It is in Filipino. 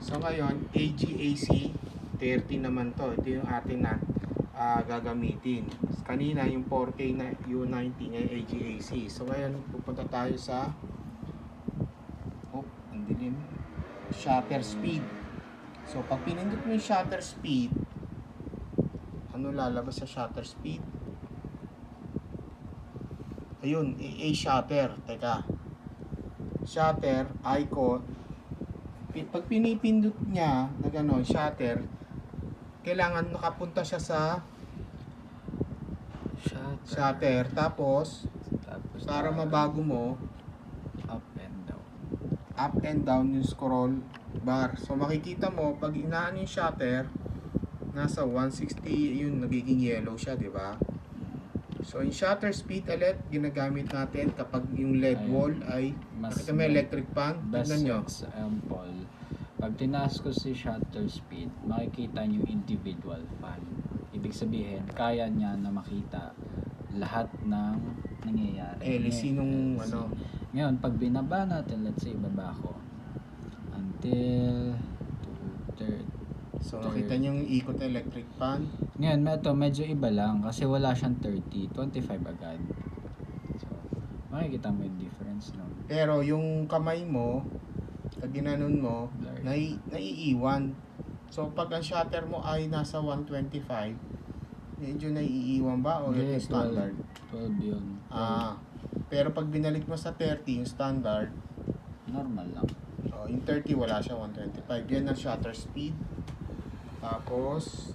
So ngayon, AGAC 30 naman to. Ito yung atin na gagamitin. Kanina yung 4K na U90 ngayon AGAC. So ngayon, pupunta tayo sa ang dilim. Shutter speed. So pag pinindot mo yung shutter speed, ano lalabas sa shutter speed? Ayun, A shutter. Teka. Shutter icon. Pag pinipindot niya na gano'n, shutter, kailangan nakapunta siya sa shutter. Tapos para mabago mo, up and down yung scroll bar. So makikita mo, pag inaan yung shutter, nasa 160, yun, nagiging yellow siya, di ba? So yung shutter speed ulit, ginagamit natin kapag yung LED wall ay nakita may electric fan. Tignan nyo. Example, pag tinaas ko si shutter speed, makikita nyo individual fan. Ibig sabihin, kaya niya na makita lahat ng nangyayari. LC nung LC. ano. Ngayon, pag binaba natin, let's say, ibaba ko until 230. So nakita nyo yung ikot ng electric fan. Ngayon, medyo iba lang kasi wala siyang 30, 25 agad. So, makikita mo yung difference, no? Pero yung kamay mo, pag ginanon mo, naiiwan. So pag ang shutter mo ay nasa 125, medyo naiiwan ba o yung standard? 12 yun. Pero pag binalik mo sa 30, yung standard, normal lang. So yung 30 wala siya, 125. Yan ang shutter speed. Tapos